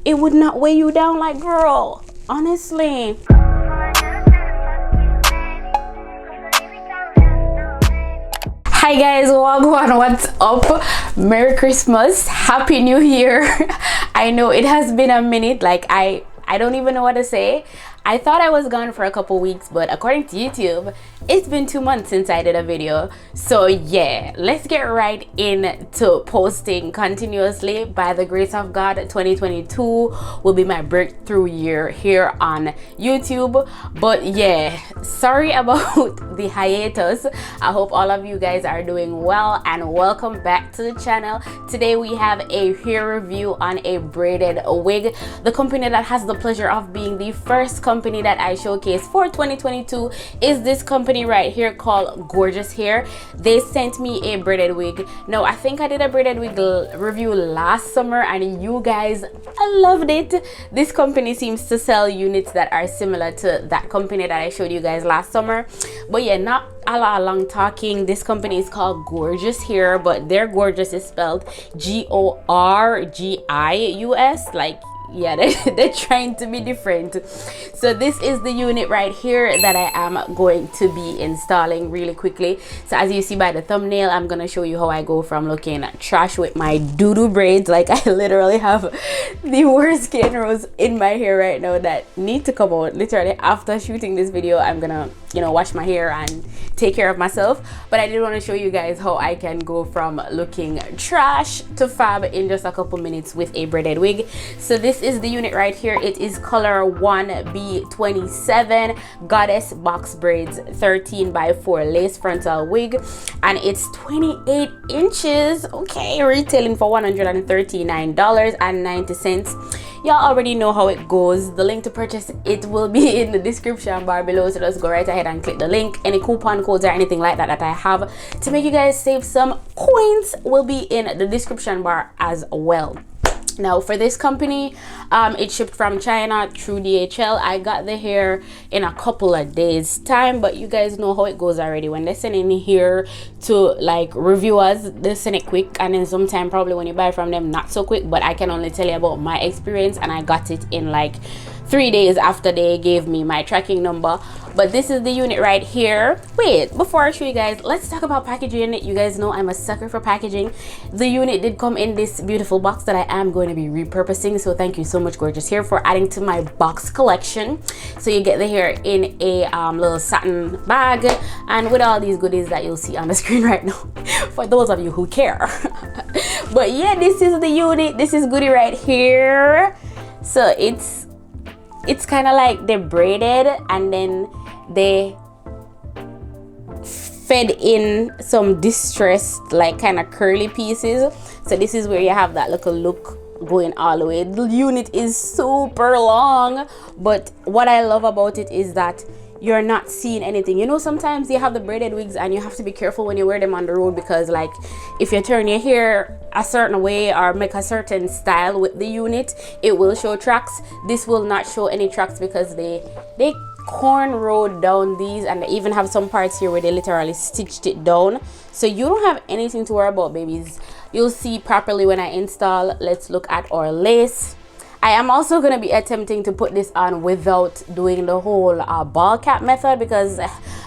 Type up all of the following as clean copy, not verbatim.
it would not weigh you down. Like, girl, honestly. Hi guys, wagwan, what's up? Merry Christmas, Happy New Year. I know it has been a minute, like I don't even know what to say. I thought I was gone for a couple weeks, but according to YouTube, it's been 2 months since I did a video. So yeah, let's get right into posting continuously. By the grace of God, 2022 will be my breakthrough year here on YouTube. But yeah, sorry about the hiatus. I hope all of you guys are doing well and welcome back to the channel. Today we have a hair review on a braided wig. The company that has the pleasure of being the first company that I showcase for 2022 is this company right here called Gorgius Hair. They sent me a braided wig. Now I think I did a braided wig review last summer and you guys loved it. This company seems to sell units that are similar to that company that I showed you guys last summer. But yeah, not a lot of long talking. This company is called Gorgius Hair, but their Gorgius is spelled Gorgius. Like, yeah, they're trying to be different. So this is the unit right here that I am going to be installing really quickly. So as you see by the thumbnail, I'm gonna show you how I go from looking trash with my doo-doo braids. Like, I literally have the worst skin rows in my hair right now that need to come out. Literally after shooting this video, I'm gonna, you know, wash my hair and take care of myself. But I did want to show you guys how I can go from looking trash to fab in just a couple minutes with a braided wig. So this is the unit right here. It is color 1B27 Goddess box braids 13x4 lace frontal wig, and it's 28 inches. Okay, retailing for $139.90. Y'all already know how it goes. The link to purchase it will be in the description bar below, so just go right ahead and click the link. Any coupon codes or anything like that that I have to make you guys save some coins will be in the description bar as well. Now for this company, it shipped from China through DHL. I got the hair in a couple of days time, but you guys know how it goes already. When they send in here to like reviewers, they send it quick, and then sometime probably when you buy from them, not so quick. But I can only tell you about my experience, and I got it in like 3 days after they gave me my tracking number. But this is the unit right here. Wait, before I show you guys, let's talk about packaging. You guys know I'm a sucker for packaging. The unit did come in this beautiful box that I am going to be repurposing, so thank you so much Gorgius Hair for adding to my box collection. So you get the hair in a little satin bag and with all these goodies that you'll see on the screen right now for those of you who care. But yeah, this is the unit. This is goodie right here. So it's kind of like they're braided and then they fed in some distressed like kind of curly pieces. So this is where you have that little look going all the way. The unit is super long, but what I love about it is that you're not seeing anything. You know, sometimes you have the braided wigs and you have to be careful when you wear them on the road, because like if you turn your hair a certain way or make a certain style with the unit, it will show tracks. This will not show any tracks because they cornrowed down these, and they even have some parts here where they literally stitched it down. So you don't have anything to worry about, babies. You'll see properly when I install. Let's look at our lace. I am also going to be attempting to put this on without doing the whole ball cap method, because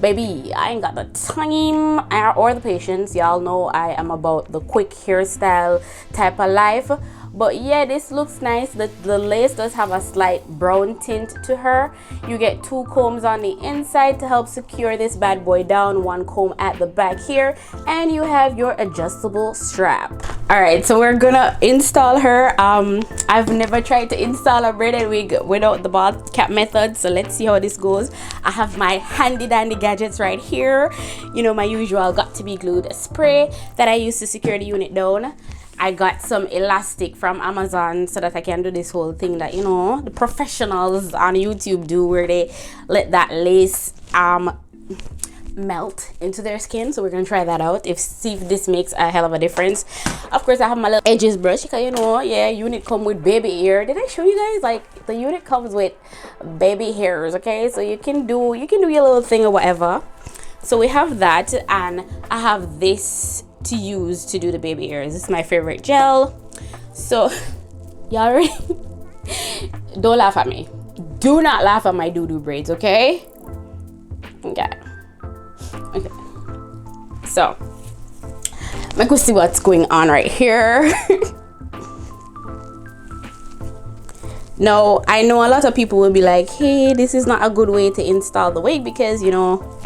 baby, I ain't got the time or the patience. Y'all know I am about the quick hairstyle type of life. But yeah, this looks nice. The lace does have a slight brown tint to her. You get 2 combs on the inside to help secure this bad boy down, 1 comb at the back here, and you have your adjustable strap. All right, so we're gonna install her. I've never tried to install a braided wig without the ball cap method, so let's see how this goes. I have my handy dandy gadgets right here. You know, my usual got to be glued spray that I use to secure the unit down. I got some elastic from Amazon so that I can do this whole thing that, you know, the professionals on YouTube do, where they let that lace melt into their skin. So we're gonna try that out, see if this makes a hell of a difference. Of course, I have my little edges brush because, you know, yeah, unit come with baby hair. Did I show you guys? Like, the unit comes with baby hairs, okay? So you can do your little thing or whatever. So we have that, and I have this to use to do the baby hairs. This is my favorite gel. So y'all ready? don't laugh at me. Do not laugh at my doo-doo braids, okay? Okay. So, let me see what's going on right here. Now, I know a lot of people will be like, hey, this is not a good way to install the wig because, you know,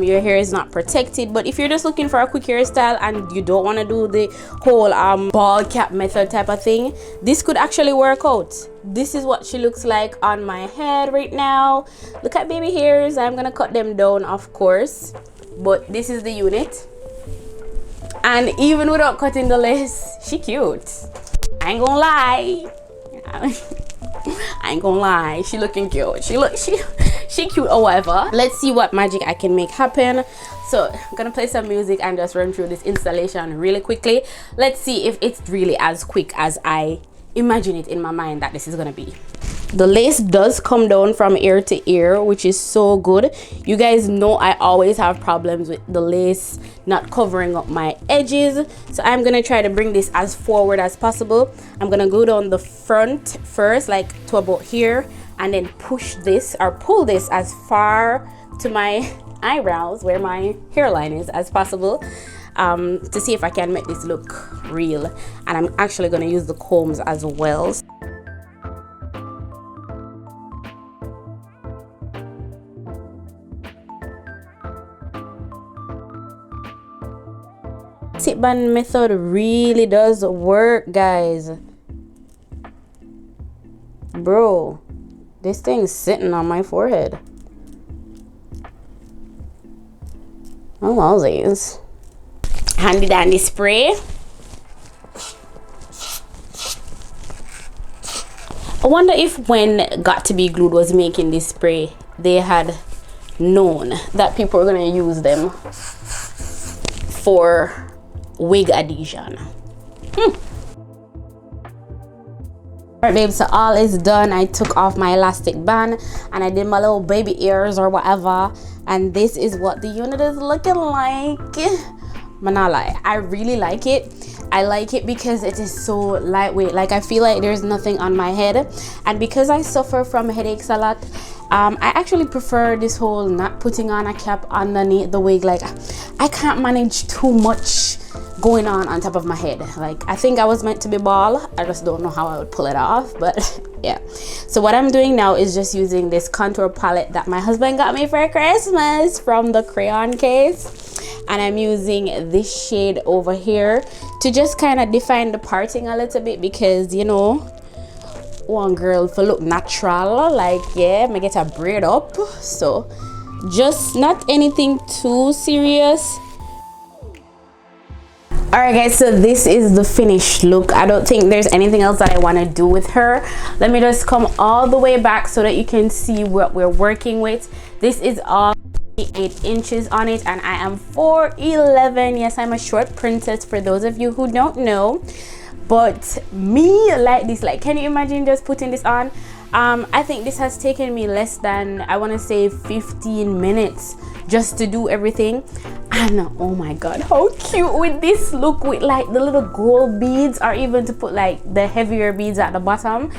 your hair is not protected. But if you're just looking for a quick hairstyle and you don't want to do the whole ball cap method type of thing, this could actually work out. This is what she looks like on my head right now. Look at baby hairs. I'm gonna cut them down, of course, but this is the unit. And even without cutting the lace, she cute. I ain't gonna lie. I ain't gonna lie, she looking cute. She cute or whatever. Let's see what magic I can make happen. So I'm gonna play some music and just run through this installation really quickly. Let's see if it's really as quick as I imagine it in my mind that this is gonna be. The lace does come down from ear to ear, which is so good. You guys know I always have problems with the lace not covering up my edges, so I'm gonna try to bring this as forward as possible. I'm gonna go down the front first, like to about here, and then push this or pull this as far to my eyebrows where my hairline is as possible, to see if I can make this look real. And I'm actually gonna use the combs as well. Tip band method really does work, guys. Bro, this thing's sitting on my forehead. Oh, wowsies. Handy dandy spray. I wonder if when Got to Be Glued was making this spray, they had known that people were gonna use them for wig adhesion. Alright, babe, so all is done. I took off my elastic band and I did my little baby ears or whatever, and this is what the unit is looking like. Manala, I really like it. I like it because it is so lightweight. Like, I feel like there's nothing on my head, and because I suffer from headaches a lot, I actually prefer this whole not putting on a cap underneath the wig. Like, I can't manage too much going on top of my head. Like, I think I was meant to be bald. I just don't know how I would pull it off, but yeah. So what I'm doing now is just using this contour palette that my husband got me for Christmas from the crayon case, and I'm using this shade over here to just kind of define the parting a little bit, because, you know, one girl for look natural, like, yeah, me get a braid up, so just not anything too serious. Alright guys, so this is the finished look. I don't think there's anything else that I want to do with her. Let me just come all the way back so that you can see what we're working with. This is all 8 inches on it, and I am 4'11". Yes, I'm a short princess for those of you who don't know, but me like this. Like, can you imagine just putting this on? I think this has taken me less than, I want to say, 15 minutes just to do everything. And oh my god, how cute with this look, with like the little gold beads, or even to put like the heavier beads at the bottom,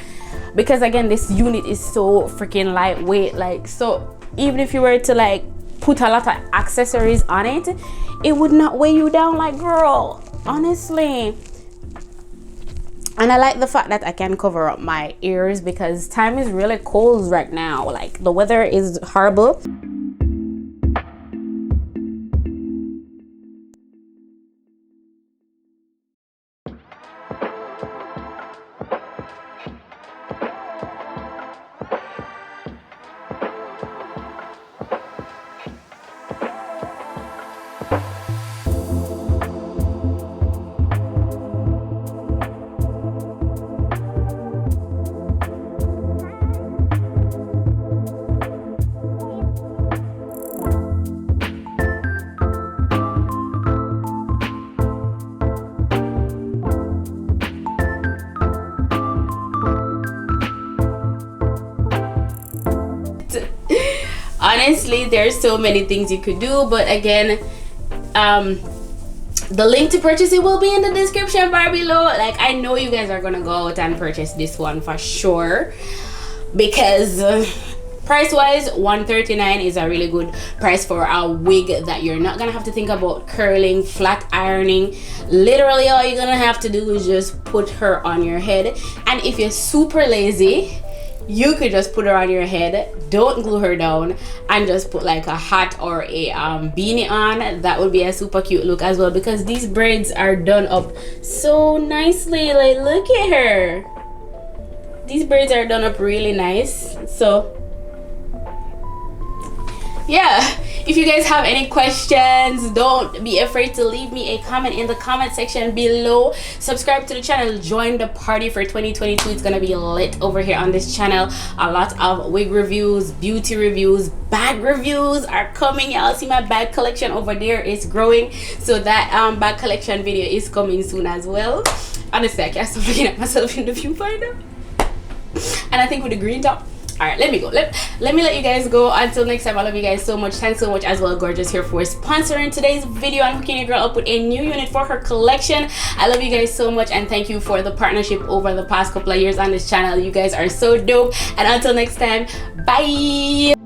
because again, this unit is so freaking lightweight. Like, so even if you were to like put a lot of accessories on it, it would not weigh you down. Like, girl, honestly. And I like the fact that I can cover up my ears, because time is really cold right now. Like, the weather is horrible. Honestly, there's so many things you could do, but again, The link to purchase it will be in the description bar below. Like, I know you guys are gonna go out and purchase this one for sure, because price wise, $139 is a really good price for a wig that you're not gonna have to think about curling, flat ironing. Literally all you're gonna have to do is just put her on your head. And if you're super lazy, you could just put her on your head, don't glue her down, and just put like a hat or a beanie on. That would be a super cute look as well, because these braids are done up so nicely. Like, look at her. These braids are done up really nice. So yeah, if you guys have any questions, don't be afraid to leave me a comment in the comment section below. Subscribe to the channel, join the party for 2022. It's gonna be lit over here on this channel. A lot of wig reviews, beauty reviews, bag reviews are coming. Y'all see my bag collection over there is growing, so that bag collection video is coming soon as well. Honestly, I can't stop looking at myself in the viewfinder, and I think with the green top. All right, let me go. Let me let you guys go. Until next time, I love you guys so much. Thanks so much as well, Gorgius here, for sponsoring today's video and hooking your girl up with a new unit for her collection. I love you guys so much, and thank you for the partnership over the past couple of years on this channel. You guys are so dope. And until next time, bye.